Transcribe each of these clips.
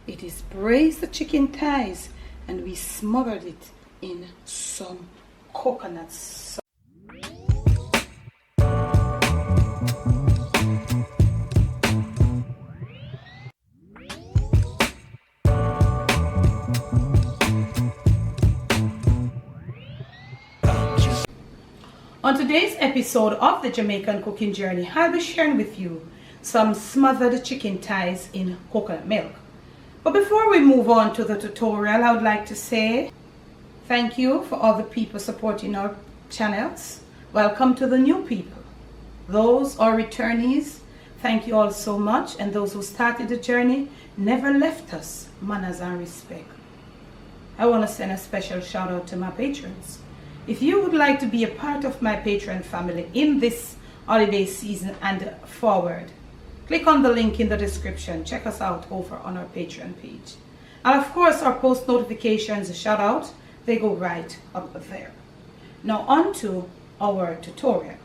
It is braised the chicken thighs, and we smothered it in some coconut sauce. On today's episode of the Jamaican cooking journey, I'll be sharing with you some smothered chicken thighs in coconut milk. But before we move on to the tutorial, I would like to say thank you for all the people supporting our channels. Welcome to the new people. Those are returnees, thank you all so much. And those who started the journey never left us, manners and respect. I want to send a special shout out to my patrons. If you would like to be a part of my Patreon family in this holiday season and forward, click on the link in the description. Check us out over on our Patreon page. And of course, our post notifications, shout out, they go right up there. Now on to our tutorial.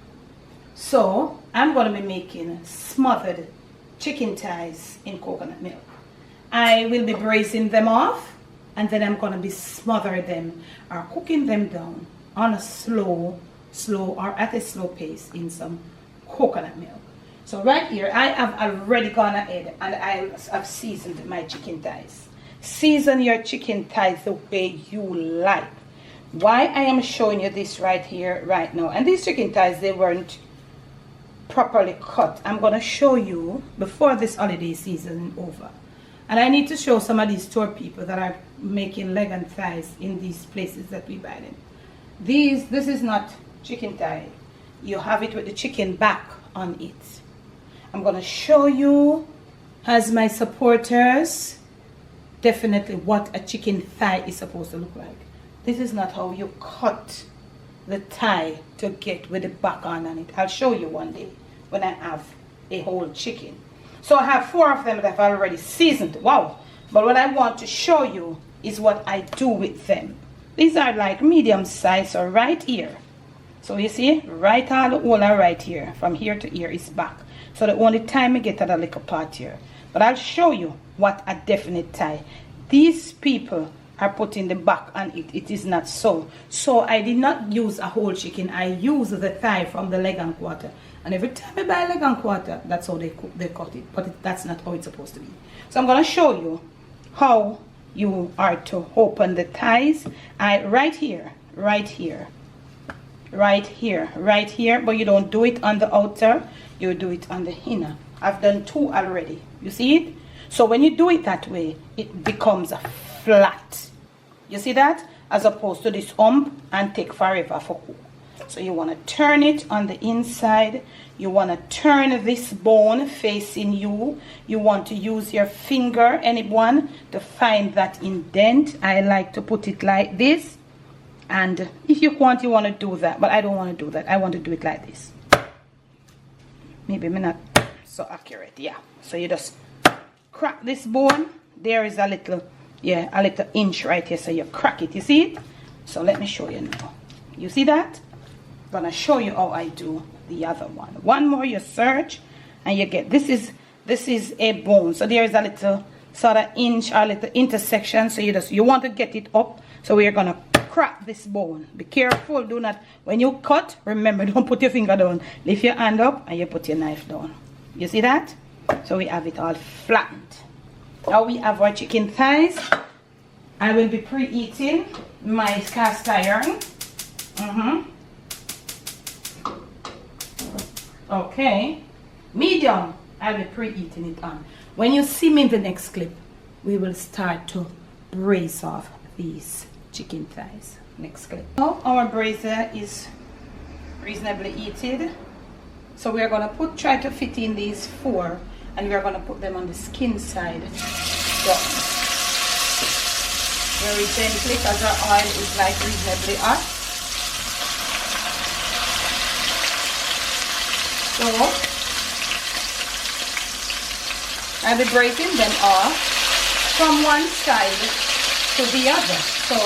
So I'm going to be making smothered chicken thighs in coconut milk. I will be braising them off, and then I'm going to be smothering them or cooking them down on a slow or at a slow pace in some coconut milk. So right here I have already gone ahead and I have seasoned my chicken thighs. Season your chicken thighs the way you like. Why I am showing you this right here right now, and these chicken thighs, they weren't properly cut. I'm going to show you before this holiday season is over. And I need to show some of these store people that are making leg and thighs in these places that we buy them. This is not chicken thigh. You have it with the chicken back on it. I'm going to show you, as my supporters, definitely what a chicken thigh is supposed to look like. This is not how you cut the thigh to get with the back on it. I'll show you one day when I have a whole chicken. So I have 4 of them that I've already seasoned. Wow. But what I want to show you is what I do with them. These are like medium size, so right here. So you see, right all the whole are right here. From here to here is back. So the only time I get at a little part here. But I'll show you what a definite thigh. These people are putting the back on it. It is not so. So I did not use a whole chicken. I use the thigh from the leg and quarter. And every time I buy leg and quarter, that's how they cut it. But that's not how it's supposed to be. So I'm going to show you how you are to open the thighs. Right here, but you don't do it on the outer, you do it on the inner. I've done 2 already. You see it? So when you do it that way, it becomes flat. You see that? As opposed to this hump and take forever for cook. So you want to turn it on the inside. You want to turn this bone facing you. You want to use your finger, anyone, to find that indent. I like to put it like this. And if you want to do that. But I don't want to do that. I want to do it like this. Maybe I'm not so accurate. Yeah. So you just crack this bone. There is a little inch right here. So you crack it. You see it? So let me show you now. You see that? I'm gonna show you how I do the other one. One more, you search and you get this is a bone. So there is a little sort of inch or little intersection. So you want to get it up. So we're gonna crack this bone. Be careful, do not, when you cut, remember, don't put your finger down. Lift your hand up and you put your knife down. You see that? So we have it all flattened. Now we have our chicken thighs. I will be preheating my cast iron. Okay, medium, I'll be preheating it on. When you see me in the next clip, we will start to braise off these chicken thighs. Next clip. Now our braiser is reasonably heated. So we're going to try to fit in these 4, and we're going to put them on the skin side. So, very gently, because our oil is like reasonably hot. So I'll be breaking them off from one side to the other. So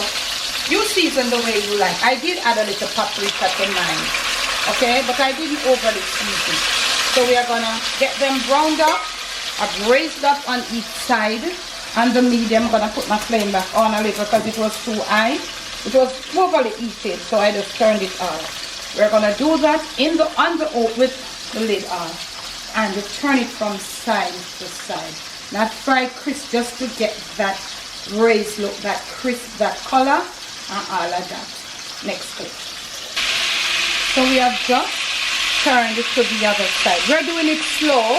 you season the way you like. I did add a little paprika to mine, okay, but I didn't overly season. So we are gonna get them browned up or braised up on each side, On the medium, I'm gonna put my flame back on a little because it was too high. It was overly heated, so I just turned it off. We're gonna do that on the oat with the lid on, and turn it from side to side. Not fry crisp, just to get that braised look, that crisp, that color, and all of that. Next clip. So we have just turned it to the other side. We're doing it slow.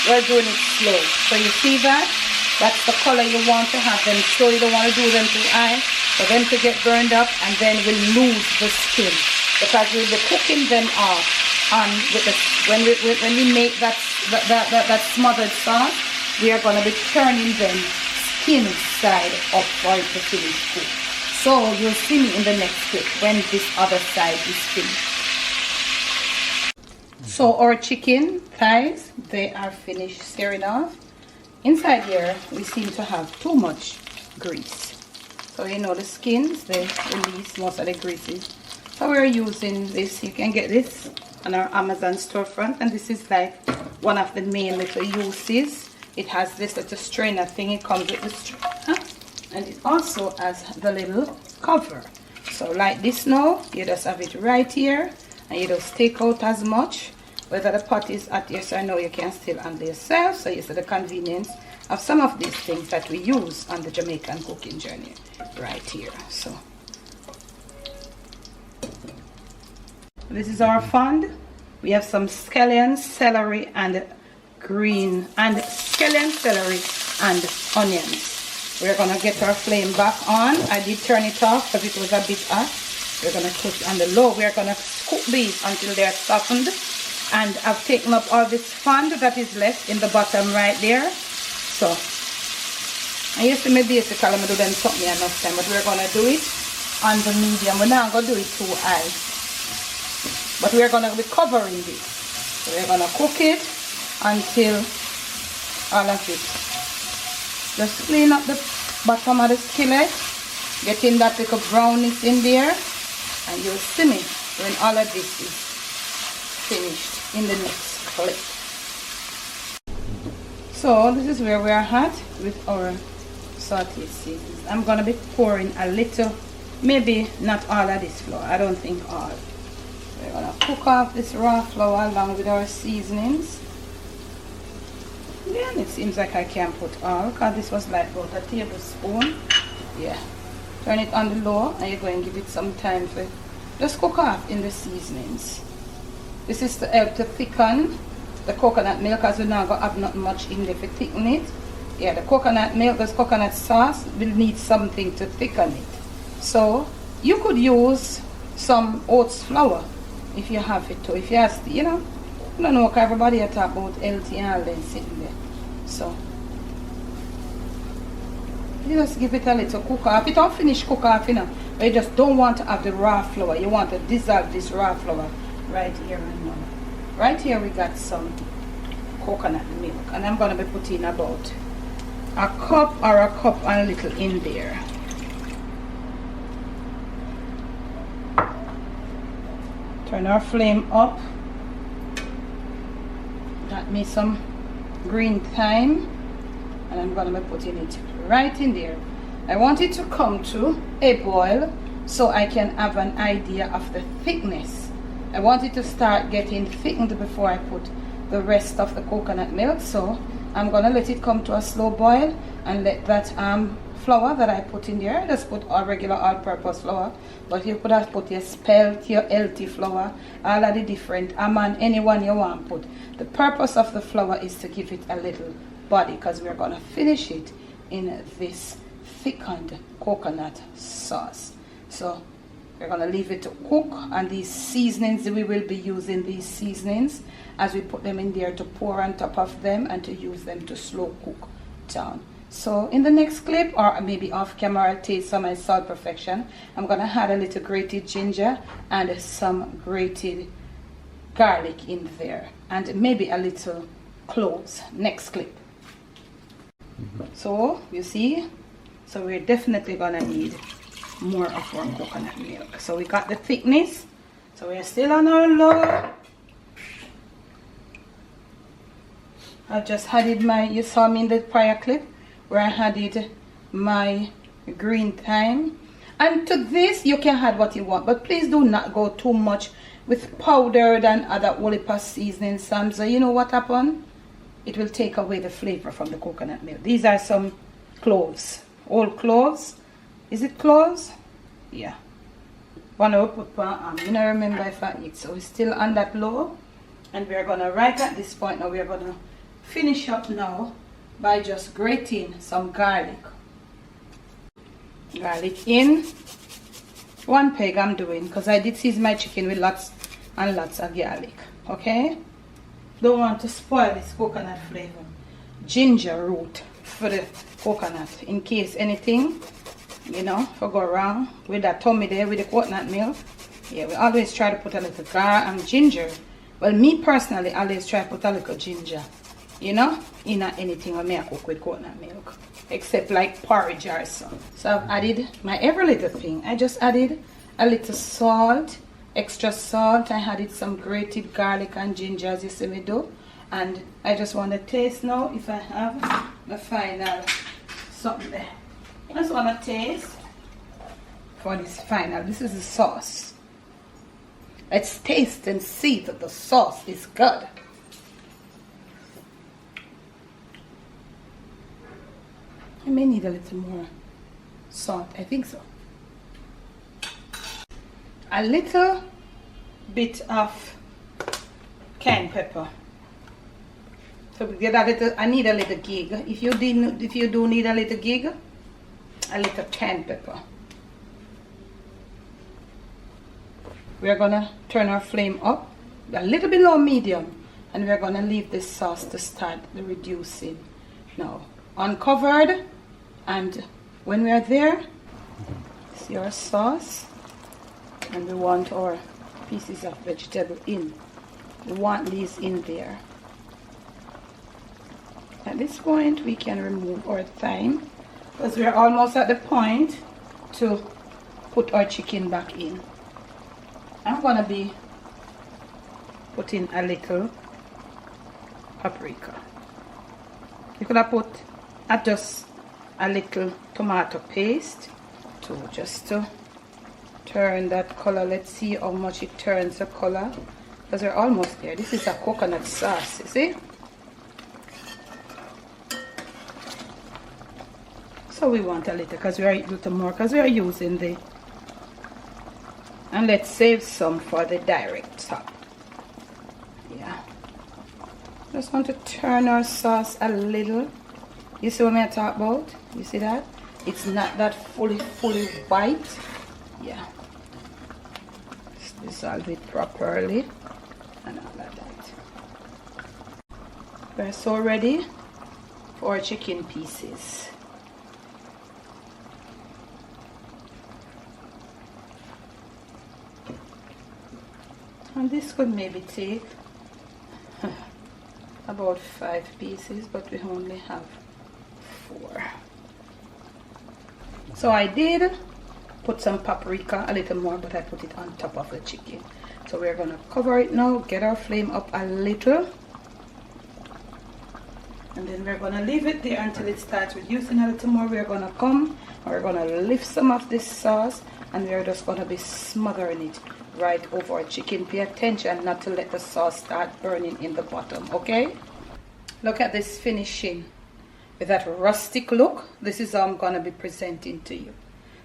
We're doing it slow. So you see that? That's the color you want to have them slow. You don't want to do them too high for them to get burned up, and then we'll lose the skin, because we'll be cooking them off with the, when we make that smothered sauce. We are going to be turning them skin side up for it to finish cook. So you'll see me in the next clip when this other side is finished. So our chicken thighs, they are finished searing off. Inside here we seem to have too much grease. So you know the skins, they release most of the greases. So we're using this. You can get this on our Amazon storefront, and this is like one of the main little uses. It has this little strainer thing. It comes with the strainer, and it also has the little cover. So like this now, you just have it right here, and you just take out as much. Whether the pot is at your side, now you can still handle yourself. So you see the convenience of some of these things that we use on the Jamaican cooking journey right here. So this is our fond. We have some scallion, celery, and scallion, celery, and onions. We're gonna get our flame back on. I did turn it off because it was a bit hot. We're gonna put it on the low. We're gonna cook these until they're softened. And I've taken up all this fond that is left in the bottom right there. So I used to make basically do them took me enough time, but we're gonna do it on the medium. We're not gonna do it too high, but we're gonna be covering this. So we're gonna cook it until all of it. Just clean up the bottom of the skillet, getting that little brownness in there, and you'll see me when all of this is finished in the next clip. So this is where we are at with our sauteed seasons. I'm gonna be pouring a little, maybe not all of this flour, I don't think all. We're gonna cook off this raw flour along with our seasonings. Then it seems like I can put all, because this was like about a tablespoon. Yeah, turn it on the low, and you're going to give it some time to just cook off in the seasonings. This is to help to thicken the coconut milk, as we now going to have not much in there to thicken it. Yeah, the coconut milk, this coconut sauce will need something to thicken it. So you could use some oats flour if you have it too. If you have, you know, I don't know, everybody talk about healthy and all them sitting there. So you just give it a little cook off. It don't finish cook off, you know, but you just don't want to have the raw flour. You want to dissolve this raw flour right here and now. Right here we got some coconut milk, and I'm going to be putting about a cup or a cup and a little in there. Turn our flame up. Got me some green thyme, and I'm going to be putting it right in there. I want it to come to a boil so I can have an idea of the thickness. I want it to start getting thickened before I put the rest of the coconut milk. So I'm going to let it come to a slow boil and let that flour that I put in there, just put a regular all-purpose flour, but you could have put your spelt, your healthy flour, all of the different anyone you want to put. The purpose of the flour is to give it a little body, because we're going to finish it in this thickened coconut sauce. So we're going to leave it to cook, and these seasonings, we will be using these seasonings as we put them in there to pour on top of them and to use them to slow cook down. So in the next clip, or maybe off camera, I'll taste some of my salt perfection. I'm going to add a little grated ginger and some grated garlic in there, and maybe a little cloves. Next clip. So you see, so we're definitely going to need more of our coconut milk. So we got the thickness, so we're still on our low. I've just added my, you saw me in the prior clip where I added my green thyme. And to this you can add what you want, but please do not go too much with powdered and other olipa seasoning. So you know what happened? It will take away the flavor from the coconut milk. These are some cloves, whole cloves. Is it cloves? Yeah. One up put you know, remember if I eat. So it's still on that low, and we're gonna right at this point now we're gonna finish up now by just grating some garlic. Garlic in. One peg I'm doing because I did season my chicken with lots and lots of garlic. Okay? Don't want to spoil this coconut flavor. Ginger root for the coconut in case anything, you know, for go wrong with that tummy there with the coconut milk. Yeah, we always try to put a little garlic and ginger. Well, me personally, I always try to put a little ginger, you know, in anything I may cook with coconut milk, except like porridge or so. So I've added my every little thing. I just added a little salt, extra salt. I added some grated garlic and ginger, as you see me do. And I just want to taste now if I have the final something there. I just want to taste for this final. This is the sauce. Let's taste and see that the sauce is good. I may need a little more salt. I think so. A little bit of cayenne pepper. So we get a little. I need a little gig. If you do need a little gig, a little cayenne pepper. We are gonna turn our flame up a little below medium, and we are gonna leave this sauce to start the reducing. Now, uncovered, and when we are there, see our sauce, and we want our pieces of vegetable in. We want these in there. At this point, we can remove our thyme because we are almost at the point to put our chicken back in. I'm gonna be putting a little paprika. You could have put just a little tomato paste just to turn that color. Let's see how much it turns the color, because we're almost there. This is a coconut sauce, you see? So we want a little because we are a little more because we are using the, and let's save some for the direct top. Yeah, just want to turn our sauce a little. You see what I'm talking about? You see that? It's not that fully white. Yeah, just dissolve it properly and all of that. We're so ready for our chicken pieces. And this could maybe take about 5 pieces, but we only have 4. So I did put some paprika, a little more, but I put it on top of the chicken. So we're gonna cover it now, get our flame up a little, and then we're gonna leave it there until it starts reducing a little more. We're gonna come, we're gonna lift some of this sauce, and we're just gonna be smothering it right over our chicken. Pay attention not to let the sauce start burning in the bottom. Okay, look at this finishing with that rustic look. This is how I'm gonna be presenting to you,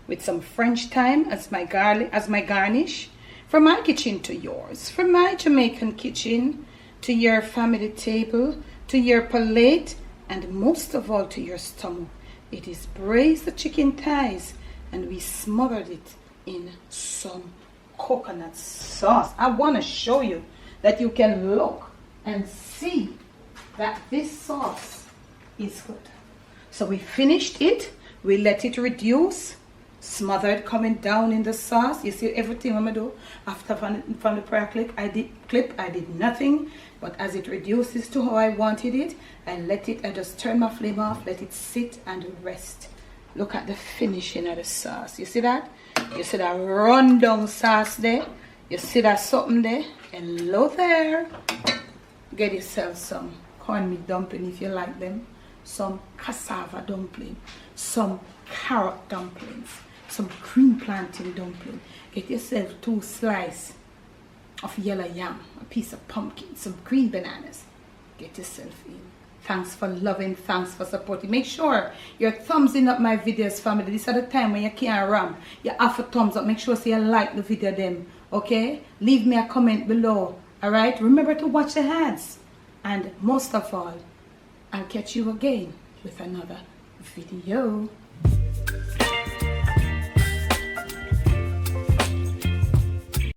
with some French thyme as my garnish. From my kitchen to yours, from my Jamaican kitchen to your family table, to your plate, and most of all to your stomach. It is braised the chicken thighs, and we smothered it in some coconut sauce. I want to show you that you can look and see that this sauce is good. So we finished it, we let it reduce, smothered coming down in the sauce. You see everything I'm gonna do after from the prior clip I did nothing, but as it reduces to how I wanted it, I just turn my flame off, let it sit and rest. Look at the finishing of the sauce. You see that? You see that rundown sauce there? You see that something there? Hello there. Get yourself some cornmeal dumpling if you like them. some cassava dumpling, some carrot dumplings, some green plantain dumpling. Get yourself 2 slices of yellow yam, a piece of pumpkin, some green bananas. Get yourself in. Thanks for loving, thanks for supporting. Make sure you're thumbsing up my videos, family. This is the time when you can't ram. You have a thumbs up. Make sure you like the video then. Okay? Leave me a comment below. Alright? Remember to watch the ads. And most of all, I'll catch you again with another video.